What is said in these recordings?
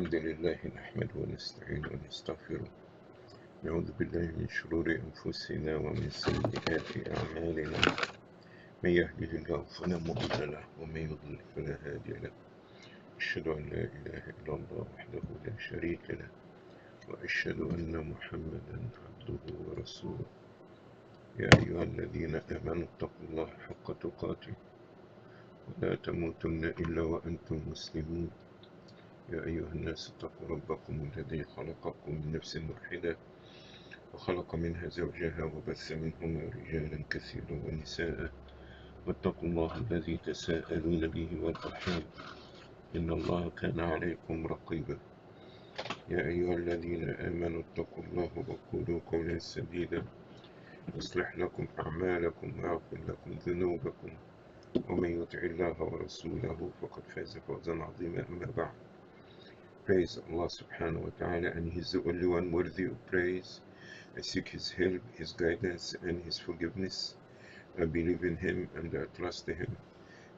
الحمد لله نحمده ونستعينه ونستغفره. نعوذ بالله من شرور أنفسنا ومن سيئات أعمالنا. من يهده الله فلا مضل له ومن يضلل فلا هادي له. أشهد أن لا إله إلا الله وحده لا شريك له، وأشهد أن محمدا عبده ورسوله. يا أيها الذين آمنوا اتقوا الله حق تقاته ولا تموتن إلا وأنتم مسلمون. يا أيها الناس اتقوا ربكم الذي خلقكم من نفس واحدة وخلق منها زوجها وبث منهما رجالا كثيرا ونساء، واتقوا الله الذي تساءلون به والأرحام إن الله كان عليكم رقيبا. يا أيها الذين آمنوا اتقوا الله وقولوا قولا سديدا يصلح لكم أعمالكم ويغفر لكم ذنوبكم، ومن يطع الله ورسوله فقد فاز فوزا عظيما. أما بعد. Praise Allah subhanahu wa ta'ala, and He is the only one worthy of praise. I seek His help, His guidance, and His forgiveness. I believe in Him and I trust Him.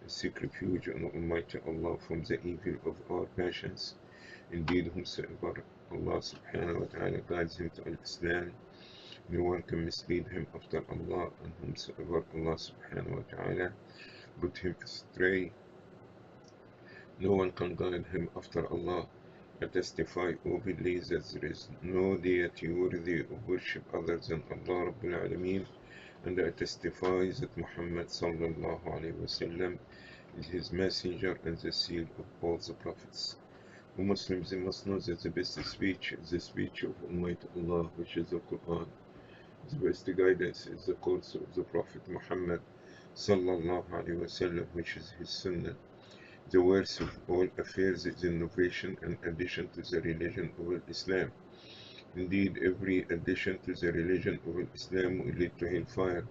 I seek refuge on Almighty Allah from the evil of our passions. Indeed, whomsoever Allah subhanahu wa ta'ala guides him to Al-Islam, no one can mislead him after Allah, and whomsoever Allah subhanahu wa ta'ala put him astray, no one can guide him after Allah. I testify openly that there is no deity worthy of worship other than Allah Rabbil Alameen, and I testify that Muhammad sallallahu alayhi wasallam is his messenger and the seal of all the prophets. O Muslims, they must know that the best speech is the speech of Almighty Allah, which is the Quran. The best guidance is the course of the Prophet Muhammad sallallahu alayhi wasallam, which is his sunnah. The worst of all affairs is innovation and addition to the religion of Islam. Indeed, every addition to the religion of Islam will lead to hellfire.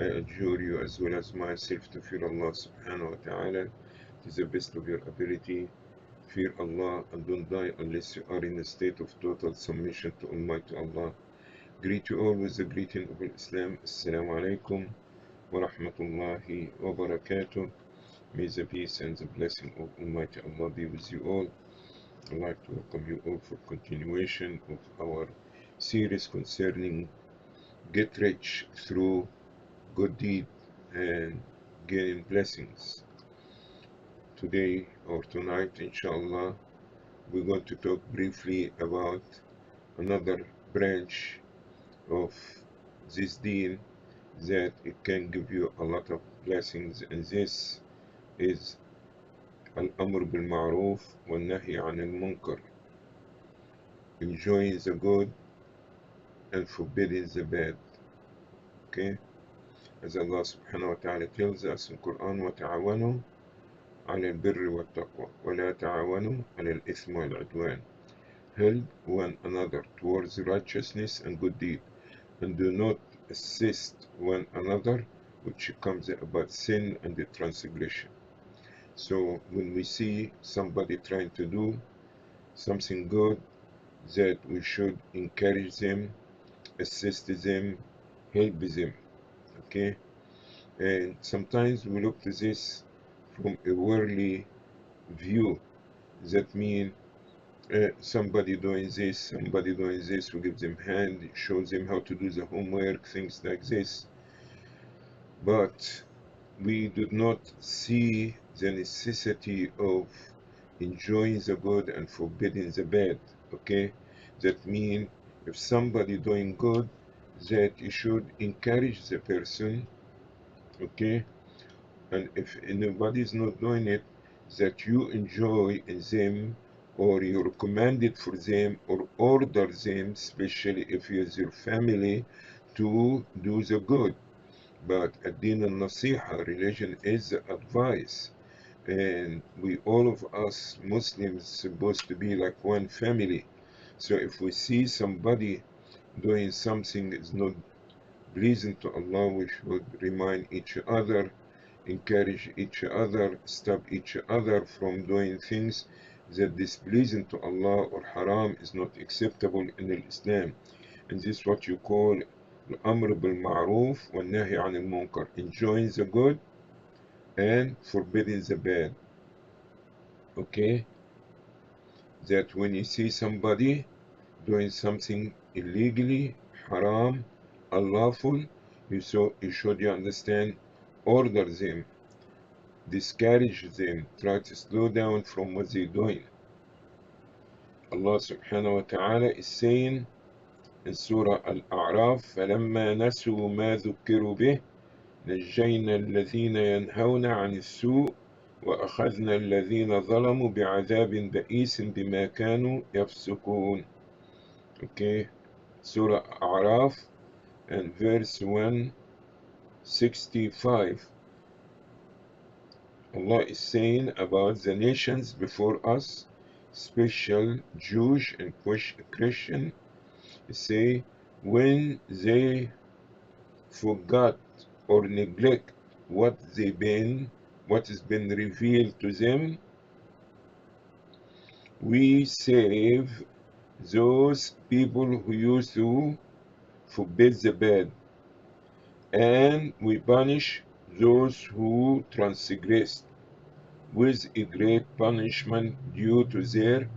I adjure you as well as myself to fear Allah subhanahu wa ta'ala to the best of your ability. Fear Allah and don't die unless you are in a state of total submission to Almighty Allah. Greet you all with the greeting of Islam. Assalamu alaikum wa rahmatullahi wa barakatuh. May the peace and the blessing of Almighty Allah be with you all. I'd like to welcome you all for continuation of our series concerning get rich through good deed and gaining blessings. Today or tonight, inshallah, we're going to talk briefly about another branch of this deen that it can give you a lot of blessings, and this is Al-Amr bil-Ma'ruf wal-Nahy anil-Munkar, enjoying the good and forbidding the bad. Okay? As Allah subhanahu wa ta'ala tells us in Quran, وَتَعَوَنُوا عَلَى الْبِرِّ وَالتَّقْوَى وَلَا تَعَوَنُوا عَلَى الْإِثْمِ وَالْعُدْوَانِ. Help one another towards righteousness and good deed, and do not assist one another which comes about sin and the transgression. So when we see somebody trying to do something good, that we should encourage them, assist them, help them. Okay? And sometimes we look to this from a worldly view. That means somebody doing this, we give them hand, show them how to do the homework, things like this. But we do not see the necessity of enjoying the good and forbidding the bad. Okay? That means if somebody doing good, that you should encourage the person. Okay? And if anybody is not doing it, that you enjoy in them, or you recommend it for them, or order them, especially if it's your family, to do the good. But ad-din al-nasiha, religion is the advice, and we all of us Muslims supposed to be like one family. So if we see somebody doing something is not pleasing to Allah, we should remind each other, encourage each other, stop each other from doing things that displeasing to Allah or haram is not acceptable in Islam. And this is what you call Al-Amr bil-Ma'ruf wal-Nahy anil-Munkar, enjoying the good and forbidding the bad. Okay? that when you see somebody doing something illegally, haram, unlawful, you should understand, order them, discourage them, try to slow down from what they're doing. Allah subhanahu wa ta'ala is saying in Surah Al-A'raf, فَلَمَّا نَسُوا مَا ذُكِّرُوا بِهِ نَجَّيْنَا الَّذِينَ يَنْهَوْنَ عَنِ السُّوءِ وَأَخَذْنَا الَّذِينَ ظَلَمُوا بِعَذَابٍ بَئِيسٍ بِمَا كَانُوا يَفْسُقُونَ. Okay, Surah A'raf and verse 165. Allah is saying about the nations before us, special Jewish and Christian, say when they forgot or neglect what has been revealed to them, we save those people who used to forbid the bad, and we punish those who transgressed with a great punishment due to their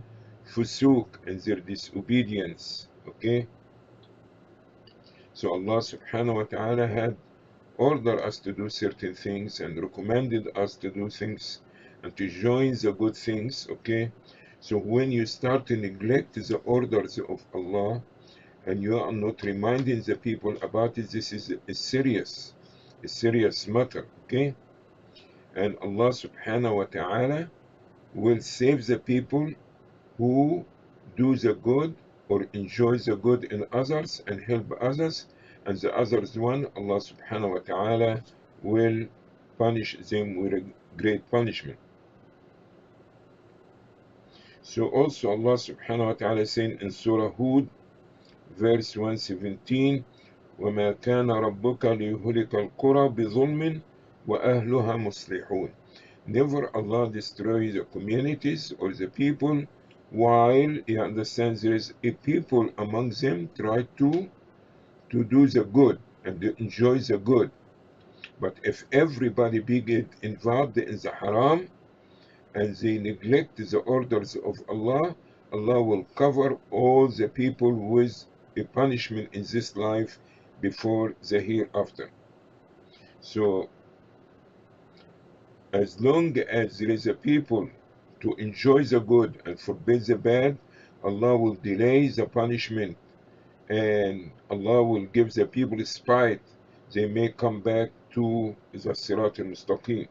fusuk and their disobedience. Okay, so Allah subhanahu wa ta'ala had ordered us to do certain things and recommended us to do things and to join the good things. Okay, so when you start to neglect the orders of Allah and you are not reminding the people about it, this is a serious matter. Okay, and Allah subhanahu wa ta'ala will save the people who do the good or enjoy the good in others and help others, and the others one, Allah subhanahu wa ta'ala will punish them with a great punishment. So also Allah subhanahu wa ta'ala saying in Surah Hud, verse 117, وَمَا كَانَ رَبُّكَ لِيُهْلِكَ الْقُرَى بِظُلْمٍ وَأَهْلُهَا مُصْلِحُونَ. Never Allah destroy the communities or the people while He understands there is a people among them try to do the good and to enjoy the good. But if everybody get involved in the haram and they neglect the orders of Allah, Allah will cover all the people with a punishment in this life before the hereafter. So as long as there is a people to enjoy the good and forbid the bad, Allah will delay the punishment and Allah will give the people spite. They may come back to the Sirat al-Mustaqim.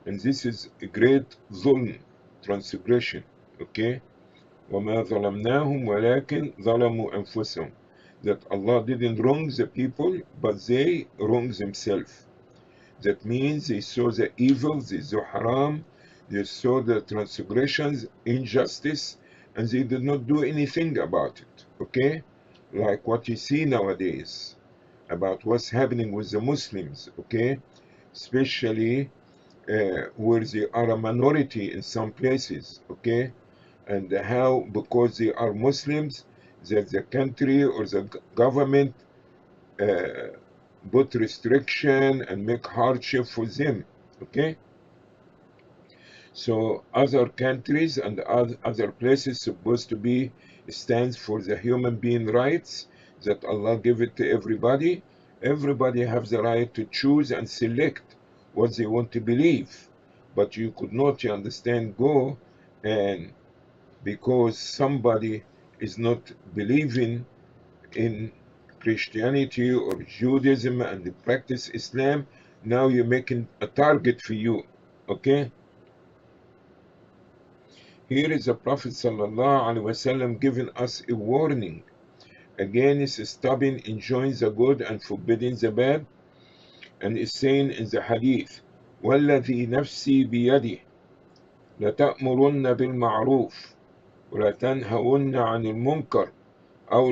And this is a great zulm, transgression. Okay? وَمَا ظَلَمْنَاهُمْ وَلَكِنْ ظَلَمُوا أَنفُسَهُم. That Allah didn't wrong the people, but they wronged themselves. That means they saw the evil, they saw haram, they saw the transgressions, injustice, and they did not do anything about it. Okay? Like what you see nowadays about what's happening with the Muslims. Okay? Especially where they are a minority in some places. Okay? And how, because they are Muslims, that the country or the government uh, put restriction and make hardship for them. Okay, so other countries and other places supposed to be stands for the human being rights that Allah give it to everybody. Everybody has the right to choose and select what they want to believe, but you could not, you understand, go and because somebody is not believing in Christianity or Judaism and they practice Islam, now you're making a target for you. Okay? Here is the Prophet ﷺ giving us a warning against stopping enjoying the good and forbidding the bad, and is saying in the hadith, وَالَّذِي نَفْسِي بِيَدِهِ لَتَأْمُرُنَّ بِالْمَعْرُوفِ وَلَتَنْهَوُنَّ عَنِ الْمُنْكَرِ أو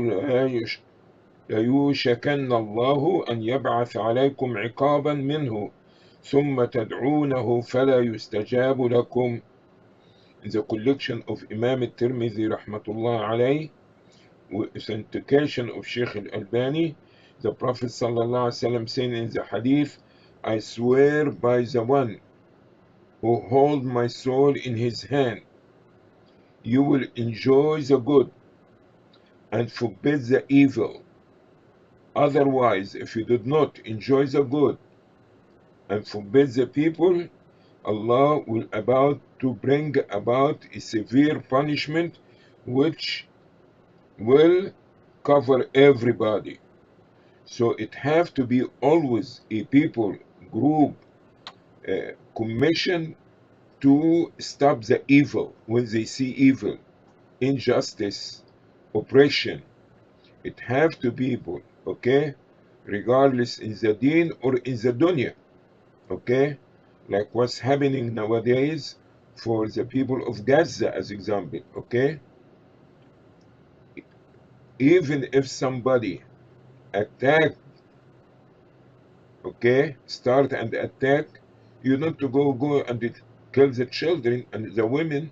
ليوشكن الله أن يبعث عليكم عقابا منه ثم تدعونه فلا يستجاب لكم. in the collection of Imam al-Tirmidhi rahmatullah alayhi, with authentication of Shaykh al-Albani, the Prophet sallallahu alaihi wasallam saying in the hadith, I swear by the one who holds my soul in his hand, you will enjoy the good and forbid the evil. Otherwise, if you did not enjoy the good and forbid the people, Allah will about to bring about a severe punishment which will cover everybody. So it have to be always a people group commission to stop the evil when they see evil, injustice, oppression. It have to be people, okay, regardless in the deen or in the dunya, okay, like what's happening nowadays for the people of Gaza as example, okay. Even if somebody attack, okay, start and attack, you need to go and kill the children and the women.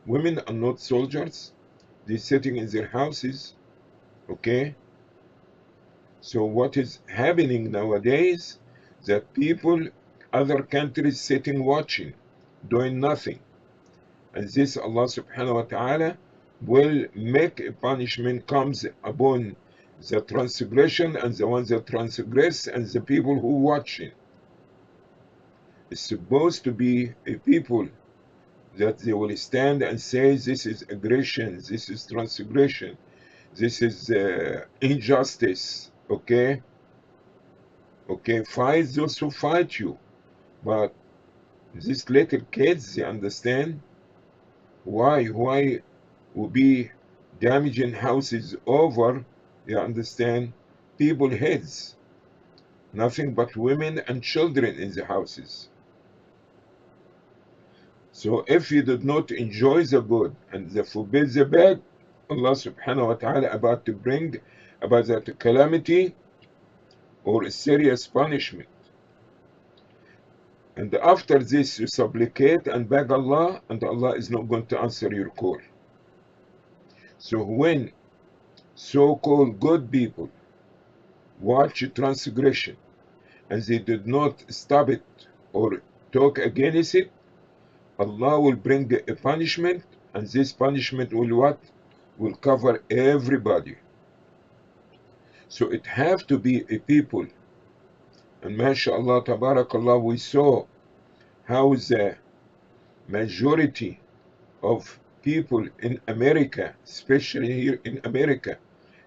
Women are not soldiers. They're sitting in their houses, okay. So what is happening nowadays, that people, other countries sitting watching, doing nothing. And this Allah subhanahu wa ta'ala will make a punishment comes upon the transgression and the ones that transgress and the people who watching. It's supposed to be a people that they will stand and say this is aggression, this is transgression, this is injustice, okay. Okay, fight those who fight you. But these little kids, they understand why will be damaging houses over, you understand, people heads, nothing but women and children in the houses. So if you did not enjoy the good and the forbid the bad, Allah subhanahu wa ta'ala about to bring about that calamity or a serious punishment. And after this, you supplicate and beg Allah, and Allah is not going to answer your call. So when so-called good people watch transgression and they did not stop it or talk against it, Allah will bring a punishment, and this punishment will what? Will cover everybody. So it have to be a people. And mashallah, tabarakallah, we saw how the majority of people in America, especially here in America,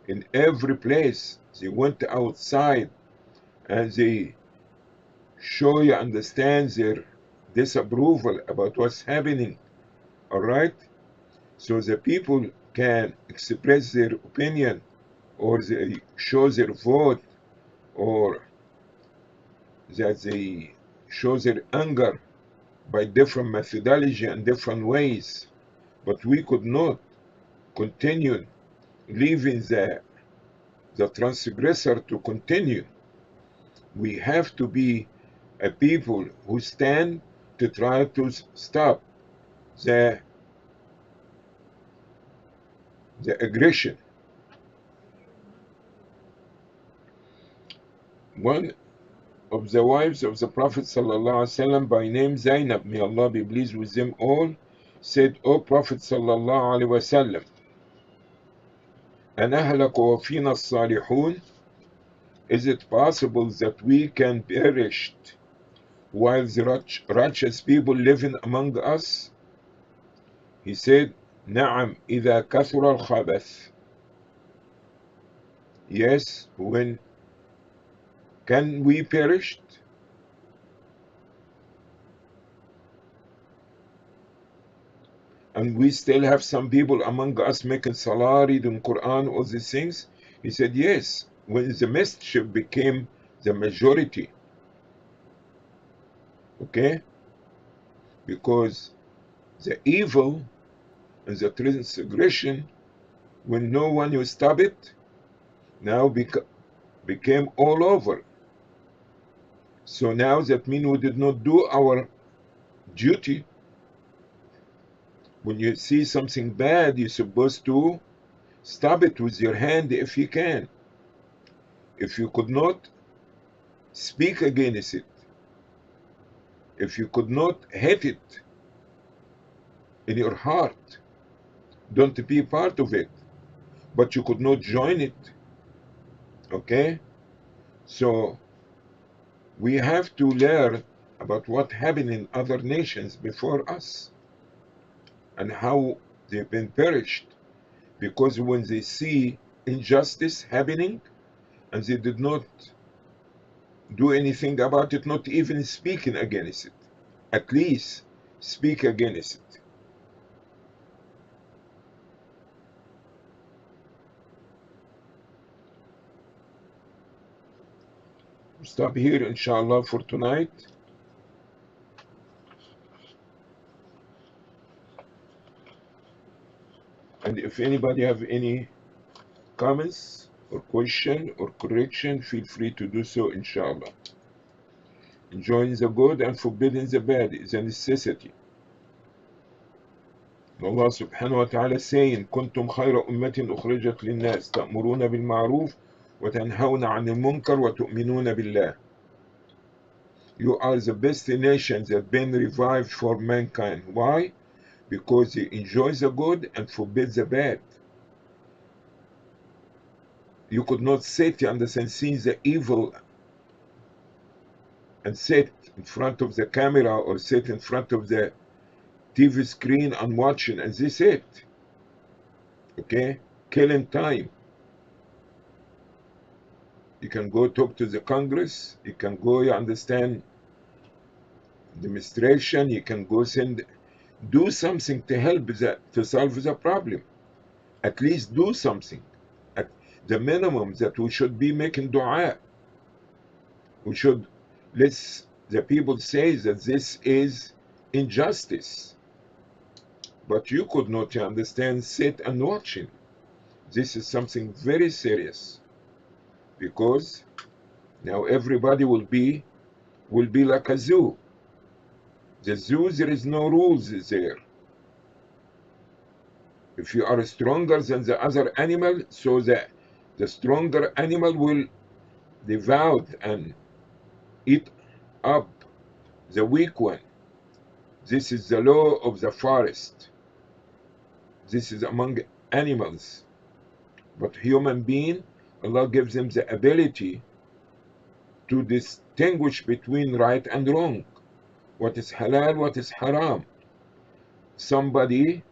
in every place, they went outside and they show you understand their disapproval about what's happening. All right? So the people can express their opinion, or they show their vote, or that they show their anger by different methodology and different ways. But we could not continue leaving the transgressor to continue. We have to be a people who stand to try to stop the aggression. One of the wives of the Prophet ﷺ, by name Zainab, may Allah be pleased with them all, said, O Prophet ﷺ, أَنَهْلَكُ وَفِينَا الصَّالِحُونَ, is it possible that we can perish while the righteous people living among us? He said, نعم إذا كثر الخبث. Yes, when can we perish? And we still have some people among us making salah, reading Quran, all these things? He said, yes, when the mischief became the majority. Okay? Because the evil and the transgression, when no one will stop it, now became all over. So now that means we did not do our duty. When you see something bad, you're supposed to stop it with your hand if you can. If you could not, speak against it. If you could not, hate it in your heart. Don't be part of it. But you could not join it. Okay? So we have to learn about what happened in other nations before us and how they've been perished. Because when they see injustice happening and they did not do anything about it, not even speaking against it, at least speak against it. Stop here, inshallah, for tonight. And if anybody have any comments or question or correction, feel free to do so, inshallah. Enjoying the good and forbidding the bad is a necessity. Allah subhanahu wa ta'ala saying, كنتم خير أمة أخرجت للناس تأمرون بالمعروف وتنهون عن المنكر وتؤمنون بالله. You are the best nation that have been revived for mankind. Why? Because you enjoy the good and forbid the bad. You could not sit, you understand, see the evil and sit in front of the camera or sit in front of the TV screen and watching, and this it. Okay? Killing time. You can go talk to the Congress, you can go, you understand, demonstration, you can go do something to help to solve the problem. At least do something. At the minimum that we should be making dua. We should let the people say that this is injustice. But you could not, you understand, sit and watching. This is something very serious, because now everybody will be like a zoo. The zoo, there is no rules there. If you are stronger than the other animal, so the stronger animal will devour and eat up the weak one. This is the law of the forest. This is among animals. But human being, Allah gives them the ability to distinguish between right and wrong. What is halal, what is haram. Somebody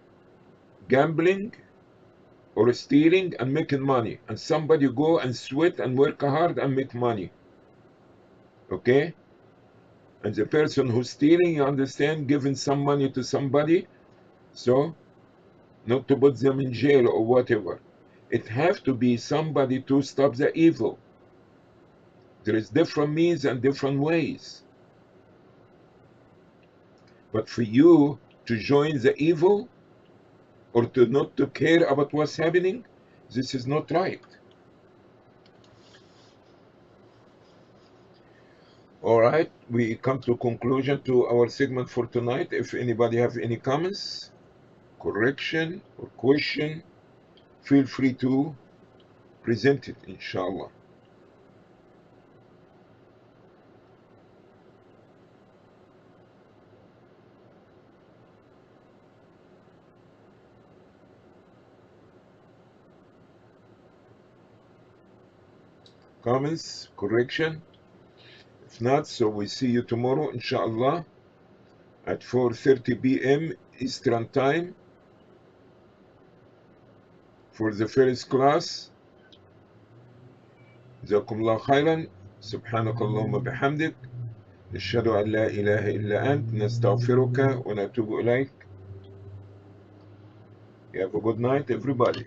gambling or stealing and making money, and somebody go and sweat and work hard and make money. Okay? And the person who's stealing, you understand, giving some money to somebody, so not to put them in jail or whatever. It have to be somebody to stop the evil. There is different means and different ways. But for you to join the evil or to not to care about what's happening, this is not right. All right, we come to conclusion to our segment for tonight. If anybody have any comments, correction, or question, feel free to present it, inshallah. Comments, correction? If not, so we see you tomorrow, inshallah, at 4:30 p.m. Eastern Time for the first class. جزاكم الله خيرا. سبحانك اللهم بحمدك نشهد أن لا إله إلا أنت نستغفرك ونتوب إليك. You have a good night, everybody.